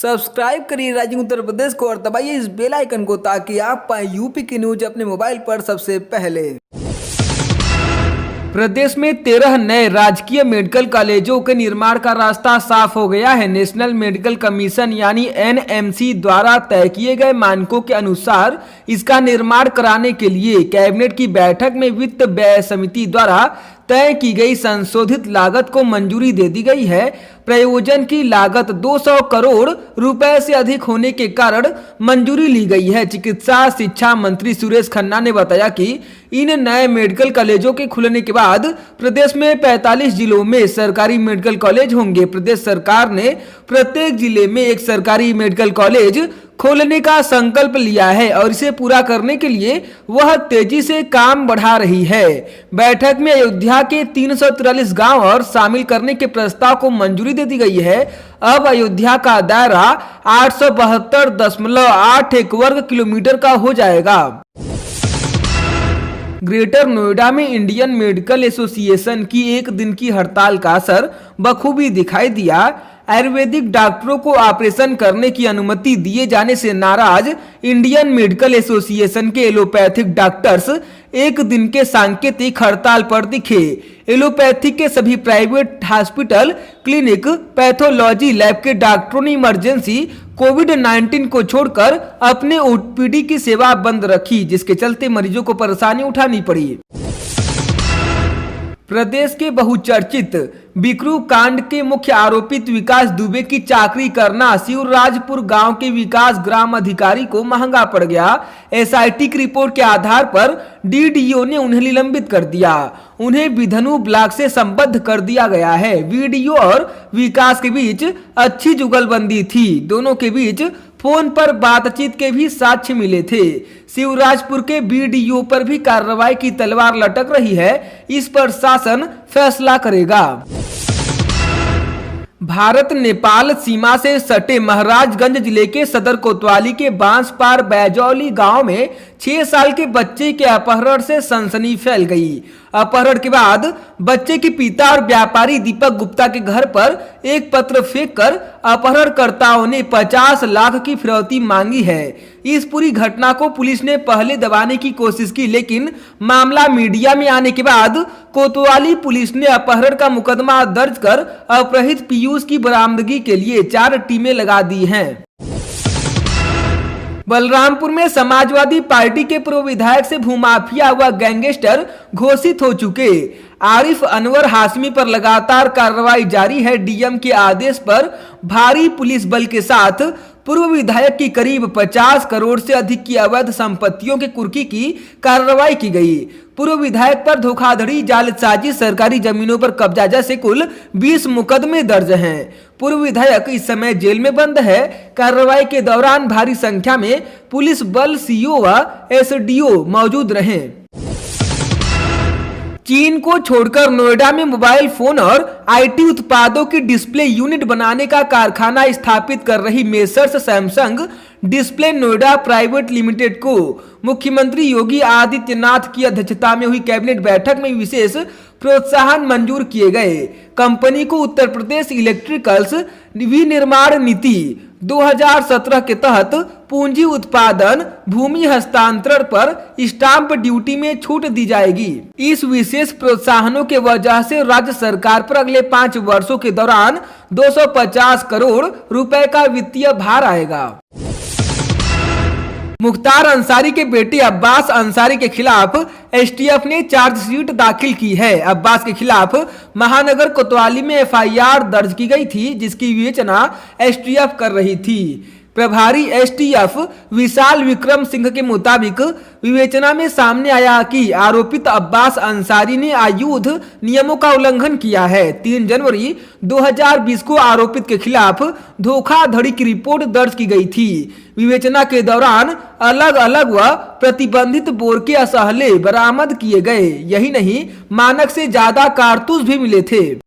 Subscribe करिए rising Uttar Pradesh को और दबाइए इस बेल आइकन को ताकि आप पाएं यूपी की न्यूज अपने मोबाइल पर सबसे पहले। प्रदेश में 13 नए राजकीय मेडिकल कॉलेजों के निर्माण का रास्ता साफ हो गया है। नेशनल मेडिकल कमीशन यानी एनएमसी द्वारा तय किए गए मानकों के अनुसार इसका निर्माण कराने के लिए कैबिनेट की बैठक में वित्त व्यय समिति द्वारा तय की गई संशोधित लागत को मंजूरी दे दी गई है। प्रयोजन की लागत 200 करोड़ रुपए से अधिक होने के कारण मंजूरी ली गई है। चिकित्सा शिक्षा मंत्री सुरेश खन्ना ने बताया कि इन नए मेडिकल कॉलेजों के खुलने के बाद प्रदेश में 45 जिलों में सरकारी मेडिकल कॉलेज होंगे। प्रदेश सरकार ने प्रत्येक जिले में एक सरकारी मेडिकल कॉलेज खोलने का संकल्प लिया है और इसे पूरा करने के लिए वह तेजी से काम बढ़ा रही है। बैठक में अयोध्या के 343 गांव और शामिल करने के प्रस्ताव को मंजूरी दे दी गई है। अब अयोध्या का दायरा 872.81 वर्ग किलोमीटर का हो जाएगा। ग्रेटर नोएडा में इंडियन मेडिकल एसोसिएशन की एक दिन की हड़ताल का असर बखूबी दिखाई दिया। आयुर्वेदिक डॉक्टरों को ऑपरेशन करने की अनुमति दिए जाने से नाराज इंडियन मेडिकल एसोसिएशन के एलोपैथिक डॉक्टर्स एक दिन के सांकेतिक हड़ताल पर दिखे। एलोपैथिक के सभी private hospital, clinic, pathology lab के डॉक्टरों ने इमरजेंसी कोविड-19 को छोड़कर अपने ओपीडी की सेवा बंद रखी, जिसके चलते मरीजों को परेशानी उठानी पड़ी। प्रदेश के बहुचर्चित बिकरू कांड के मुख्य आरोपित विकास दुबे की चाकरी करना शिवराजपुर गांव के विकास ग्राम अधिकारी को महंगा पड़ गया। एसआईटी की रिपोर्ट के आधार पर डीडीओ ने उन्हें निलंबित कर दिया। उन्हें बिधनु ब्लॉक से संबद्ध कर दिया गया है। वीडियो और विकास के बीच अच्छी जुगलबंदी थी। दोनों के बीच फोन पर बातचीत के भी साक्ष्य मिले थे। शिवराजपुर के बीडीओ पर भी कार्रवाई की तलवार लटक रही है। इस पर शासन फैसला करेगा। भारत नेपाल सीमा से सटे महाराजगंज जिले के सदर कोतवाली के बांसपार बैजौली गांव में 6 साल के बच्चे के अपहरण से सनसनी फैल गई। अपहरण के बाद बच्चे के पिता और व्यापारी दीपक गुप्ता के घर पर एक पत्र फेंककर अपहरणकर्ताओं ने 50 लाख की फिरौती मांगी है। इस पूरी घटना को पुलिस ने पहले दबाने की कोशिश की, लेकिन मामला मीडिया में आने के बाद कोतवाली पुलिस ने अपहरण का मुकदमा दर्ज कर अपहृत पीयूष की बरामदगी के लिए 4 टीमें लगा दी हैं। बलरामपुर में समाजवादी पार्टी के पूर्व विधायक से भूमाफिया व गैंगस्टर घोषित हो चुके आरिफ अनवर हाशमी पर लगातार कार्रवाई जारी है। डीएम के आदेश पर भारी पुलिस बल के साथ पूर्व विधायक की करीब 50 करोड़ से अधिक की अवैध संपत्तियों के कुर्की की कार्रवाई की गई। पूर्व विधायक पर धोखाधड़ी, जालसाजी, सरकारी जमीनों पर कब्जा जैसे कुल 20 मुकदमे दर्ज हैं। पूर्व विधायक इस समय जेल में बंद है। कार्रवाई के दौरान भारी संख्या में पुलिस बल, सीओ व एसडीओ मौजूद रहे। चीन को छोड़कर नोएडा में मोबाइल फोन और आईटी उत्पादों की डिस्प्ले यूनिट बनाने का कारखाना स्थापित कर रही messrs Samsung display Noida private limited को मुख्यमंत्री योगी आदित्यनाथ की अध्यक्षता में हुई कैबिनेट बैठक में विशेष प्रोत्साहन मंजूर किए गए। कंपनी को उत्तर प्रदेश इलेक्ट्रिकल्स विनिर्माण नीति 2017 के तहत पूंजी उत्पादन, भूमि हस्तांतरण पर स्टाम्प ड्यूटी में छूट दी जाएगी। इस विशेष प्रोत्साहनों के वजह से राज्य सरकार पर अगले 5 वर्षों के दौरान 250 करोड़ रुपए का वित्तीय भार आएगा। मुख्तार अंसारी के बेटे अब्बास अंसारी के खिलाफ एसटीएफ ने चार्जशीट दाखिल की है। अब्बास के खिलाफ महानगर कोतवाली में एफआईआर दर्ज की गई थी, जिसकी विवेचना एसटीएफ कर रही थी। प्रभारी एसटीएफ विशाल विक्रम सिंह के मुताबिक विवेचना में सामने आया कि आरोपित अब्बास अंसारी ने आयुध नियमों का उल्लंघन किया है। 3 जनवरी 2020 को आरोपित के खिलाफ धोखाधड़ी की रिपोर्ट दर्ज की गई थी। विवेचना के दौरान अलग अलग व प्रतिबंधित बोर के असहले बरामद किए गए। यही नहीं, मानक से ज्यादा कारतूस भी मिले थे।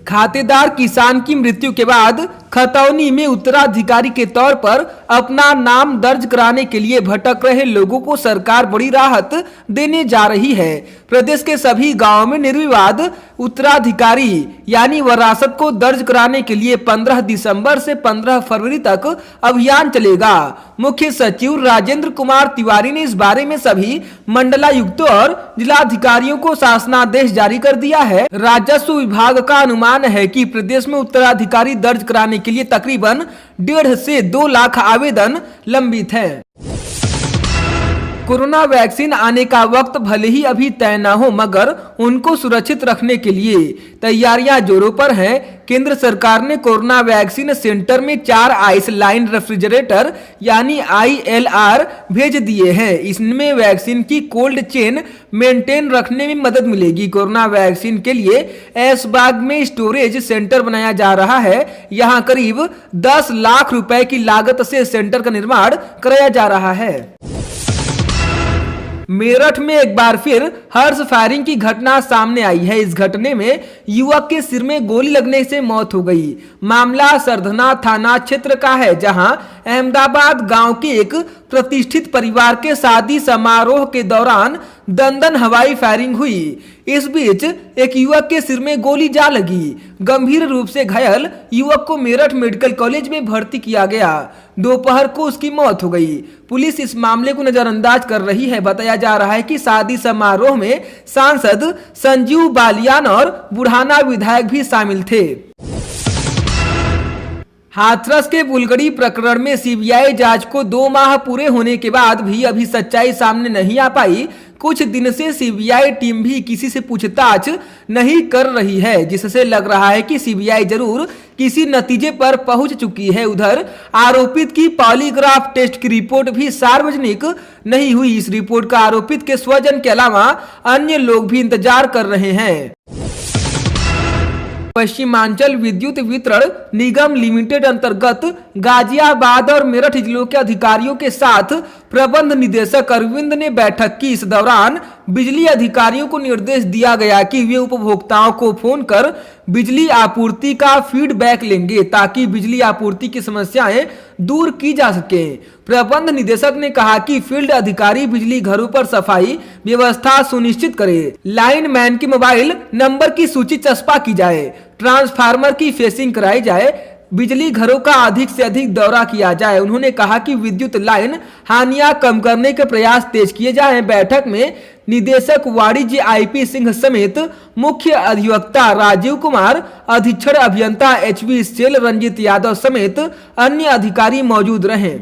खातेदार किसान की मृत्यु के बाद खतौनी में उत्तराधिकारी के तौर पर अपना नाम दर्ज कराने के लिए भटक रहे लोगों को सरकार बड़ी राहत देने जा रही है। प्रदेश के सभी गांवों में निर्विवाद उत्तराधिकारी यानी वरासत को दर्ज कराने के लिए 15 दिसंबर से 15 फरवरी तक अभियान चलेगा। मुख्य सचिव राजेंद्र कुमार तिवारी ने इस बारे में सभी मंडलायुक्तों और जिलाधिकारियों को शासनादेश जारी कर दिया है। राजस्व विभाग का अनुमान है कि प्रदेश में उत्तराधिकारी दर्ज कराने के लिए तकरीबन 1.5 से 2 लाख आवेदन लंबित हैं। कोरोना वैक्सीन आने का वक्त भले ही अभी तय न हो, मगर उनको सुरक्षित रखने के लिए तैयारियां जोरों पर हैं। केंद्र सरकार ने कोरोना वैक्सीन सेंटर में 4 आइस लाइन रेफ्रिजरेटर यानी ILR भेज दिए हैं। इसमें वैक्सीन की कोल्ड चेन मेंटेन रखने में मदद मिलेगी। कोरोना वैक्सीन के लिए ऐशबाग में स्टोरेज सेंटर बनाया जा रहा है। यहां करीब 10 लाख रुपए की लागत से सेंटर का निर्माण कराया जा रहा है। मेरठ में एक बार फिर हर्ष फायरिंग की घटना सामने आई है। इस घटने में युवक के सिर में गोली लगने से मौत हो गई। मामला सरधना थाना क्षेत्र का है, जहां अहमदाबाद गांव के एक प्रतिष्ठित परिवार के शादी समारोह के दौरान दंदन हवाई फायरिंग हुई। इस बीच एक युवक के सिर में गोली जा लगी। गंभीर रूप से घायल युवक को मेरठ मेडिकल कॉलेज में भर्ती किया गया। दोपहर को उसकी मौत हो गई। पुलिस इस मामले को नजरअंदाज कर रही है। बताया जा रहा है कि शादी समारोह में सांसद संजीव बालियान और बुढ़ाना विधायक भी शामिल थे। हाथरस के बुलगड़ी प्रकरण में सीबीआई जांच को 2 माह पूरे होने के बाद भी अभी सच्चाई सामने नहीं आ पाई। कुछ दिन से सीबीआई टीम भी किसी से पूछताछ नहीं कर रही है, जिससे लग रहा है कि सीबीआई जरूर किसी नतीजे पर पहुंच चुकी है। उधर आरोपित की पॉलीग्राफ टेस्ट की रिपोर्ट भी सार्वजनिक नहीं हुई। इस रिपोर्ट का आरोपित के स्वजन के अलावा अन्य लोग भी इंतजार कर रहे हैं। पश्चिमांचल विद्युत वितरण निगम लिमिटेड अंतर्गत गाजियाबाद और मेरठ जिलों के अधिकारियों के साथ प्रबंध निदेशक अरविंद ने बैठक की। इस दौरान बिजली अधिकारियों को निर्देश दिया गया कि वे उपभोक्ताओं को फोन कर बिजली आपूर्ति का फीडबैक लेंगे, ताकि बिजली आपूर्ति की समस्याएं दूर की जा सके। प्रबंध निदेशक ने कहा कि फील्ड अधिकारी बिजली घरों पर सफाई व्यवस्था सुनिश्चित करे, लाइनमैन के मोबाइल नंबर की सूची चस्पा की जाए, ट्रांसफार्मर की फेसिंग कराई जाए, बिजली घरों का अधिक से अधिक दौरा किया जाए। उन्होंने कहा कि विद्युत लाइन हानियां कम करने के प्रयास तेज किए जाएं। बैठक में निदेशक वाणिज्य IP सिंह समेत मुख्य अधिवक्ता राजीव कुमार, अधीक्षण अभियंता HV सेल, रंजित यादव समेत अन्य अधिकारी मौजूद रहे।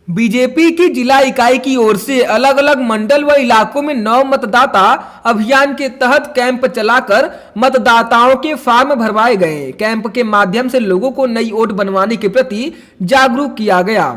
बीजेपी की जिला इकाई की ओर से अलग अलग मंडल व इलाकों में 9 मतदाता अभियान के तहत कैंप चलाकर मतदाताओं के फॉर्म भरवाए गए। कैंप के माध्यम से लोगों को नई वोट बनवाने के प्रति जागरूक किया गया।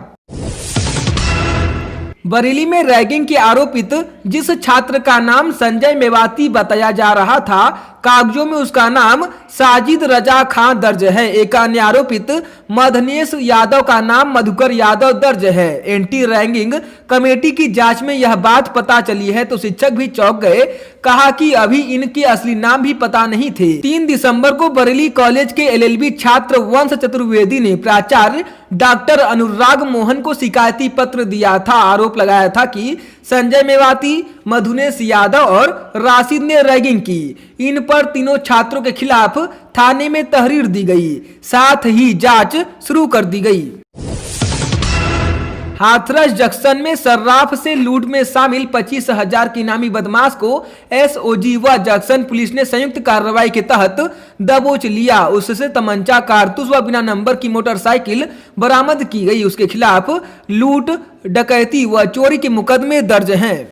बरेली में रैगिंग के आरोपित जिस छात्र का नाम संजय मेवाती बताया जा रहा था, कागजों में उसका नाम साजिद रजा खां दर्ज है। एक अन्य आरोपित मधनेश यादव का नाम मधुकर यादव दर्ज है। एंटी रैगिंग कमेटी की जांच में यह बात पता चली है तो शिक्षक भी चौंक गए। कहा कि अभी इनके असली नाम भी पता नहीं थे। 3 दिसंबर को बरेली कॉलेज के LLB छात्र वंश चतुर्वेदी ने प्राचार्य डॉक्टर अनुराग मोहन को शिकायती पत्र दिया था। आरोप लगाया था कि संजय मेवाती, मधुनेश यादव और राशिद ने रैगिंग की। इन पर तीनों छात्रों के खिलाफ थाने में तहरीर दी गई, साथ ही जांच शुरू कर दी गई। हाथरस जंक्शन में सर्राफ से लूट में शामिल 25,000 के इनामी बदमाश को SOG व जंक्शन पुलिस ने संयुक्त कार्रवाई के तहत दबोच लिया। उससे तमंचा, कारतूस व बिना नंबर की मोटरसाइकिल बरामद की गई। उसके खिलाफ लूट, डकैती व चोरी के मुकदमे दर्ज हैं।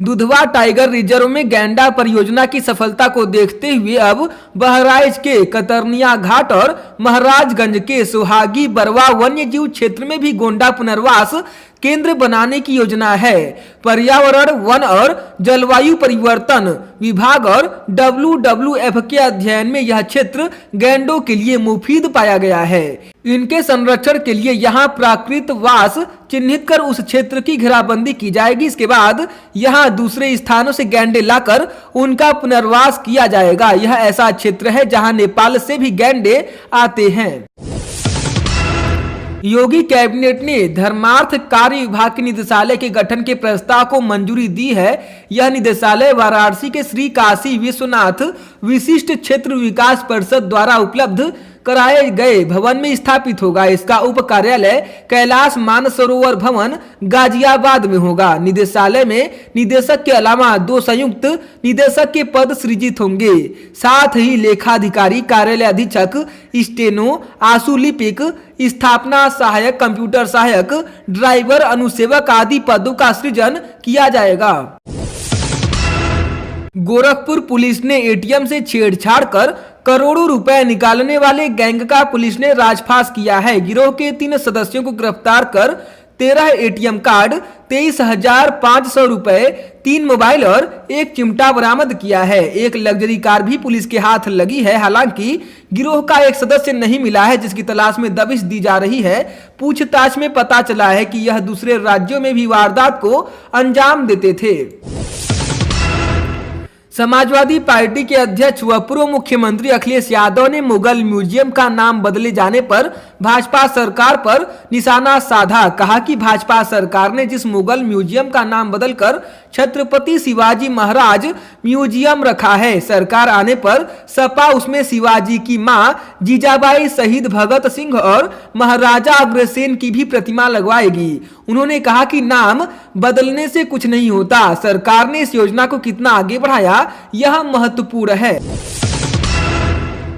दुधवा टाइगर रिजर्व में गैंडा परियोजना की सफलता को देखते हुए अब बहराइच के कतरनिया घाट और महाराजगंज के सुहागी बरवा वन्य जीव क्षेत्र में भी गोंडा पुनर्वास केंद्र बनाने की योजना है। पर्यावरण, वन और जलवायु परिवर्तन विभाग और WWF के अध्ययन में यह क्षेत्र गैंडों के लिए मुफीद पाया गया है। इनके संरक्षण के लिए यहाँ प्राकृतिक वास चिन्हित कर उस क्षेत्र की घेराबंदी की जाएगी। इसके बाद यहाँ दूसरे स्थानों से गैंडे लाकर उनका पुनर्वास किया जाएगा। यह ऐसा क्षेत्र है जहाँ नेपाल से भी गैंडे आते हैं। योगी कैबिनेट ने धर्मार्थ कार्य विभाग के निदेशालय के गठन के प्रस्ताव को मंजूरी दी है। यह निदेशालय वाराणसी के श्री काशी विश्वनाथ विशिष्ट क्षेत्र विकास परिषद द्वारा उपलब्ध कराए गए भवन में स्थापित होगा। इसका उप कार्यालय कैलाश मानसरोवर भवन गाजियाबाद में होगा। निदेशालय में निदेशक के अलावा 2 संयुक्त निदेशक के पद सृजित होंगे। साथ ही लेखाधिकारी, कार्यालय अधीक्षक, स्टेनो, आशुलिपिक, स्थापना सहायक, कंप्यूटर सहायक, ड्राइवर, अनुसेवक आदि पदों का सृजन किया जाएगा। गोरखपुर पुलिस ने एटीएम से छेड़छाड़ कर करोड़ों रुपए निकालने वाले गैंग का पुलिस ने राजफास किया है। गिरोह के 3 सदस्यों को गिरफ्तार कर 13 एटीएम कार्ड, 23,500 रुपए, 3 मोबाइल और 1 चिमटा बरामद किया है। एक लग्जरी कार भी पुलिस के हाथ लगी है। हालांकि गिरोह का एक सदस्य नहीं मिला है, जिसकी तलाश में दबिश दी जा रही है। पूछताछ में पता चला है कि यह दूसरे राज्यों में भी वारदात को अंजाम देते थे। समाजवादी पार्टी के अध्यक्ष व पूर्व मुख्यमंत्री अखिलेश यादव ने मुगल म्यूजियम का नाम बदले जाने पर भाजपा सरकार पर निशाना साधा। कहा कि भाजपा सरकार ने जिस मुगल म्यूजियम का नाम बदलकर छत्रपति शिवाजी महाराज म्यूजियम रखा है, सरकार आने पर सपा उसमें शिवाजी की मां जीजाबाई, शहीद भगत सिंह और महाराजा अग्रसेन की भी प्रतिमा लगवाएगी। उन्होंने कहा कि नाम बदलने से कुछ नहीं होता। सरकार ने इस योजना को कितना आगे बढ़ाया, यह महत्वपूर्ण है।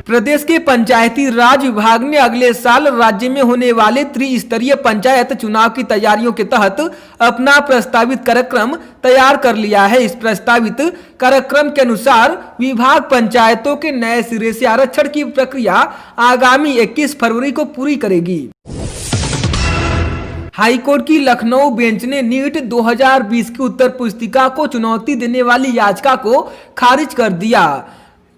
प्रदेश के पंचायती राज विभाग ने अगले साल राज्य में होने वाले त्रिस्तरीय पंचायत चुनाव की तैयारियों के तहत अपना प्रस्तावित कार्यक्रम तैयार कर लिया है। इस प्रस्तावित कार्यक्रम के अनुसार विभाग पंचायतों के नए सिरे से आरक्षण की प्रक्रिया आगामी 21 फरवरी को पूरी करेगी। हाईकोर्ट की लखनऊ बेंच ने नीट 2020 की उत्तर पुस्तिका को चुनौती देने वाली याचिका को खारिज कर दिया।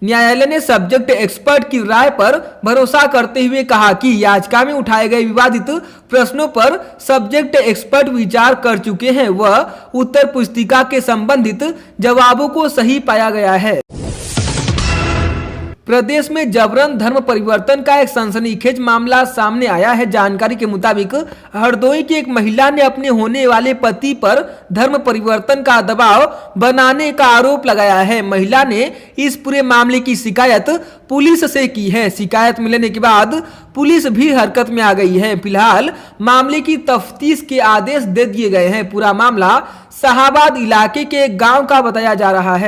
न्यायालय ने सब्जेक्ट एक्सपर्ट की राय पर भरोसा करते हुए कहा कि याचिका में उठाए गए विवादित प्रश्नों पर सब्जेक्ट एक्सपर्ट विचार कर चुके हैं। वह उत्तर पुस्तिका के संबंधित जवाबों को सही पाया गया है। प्रदेश में जबरन धर्म परिवर्तन का एक सनसनीखेज मामला सामने आया है। जानकारी के मुताबिक हरदोई की एक महिला ने अपने होने वाले पति पर धर्म परिवर्तन का दबाव बनाने का आरोप लगाया है। महिला ने इस पूरे मामले की शिकायत पुलिस से की है। शिकायत मिलने के बाद पुलिस भी हरकत में आ गई है। फिलहाल मामले की तफ्तीश के आदेश दे दिए गए हैं। पूरा मामला शाहाबाद इलाके के एक गाँव का बताया जा रहा है।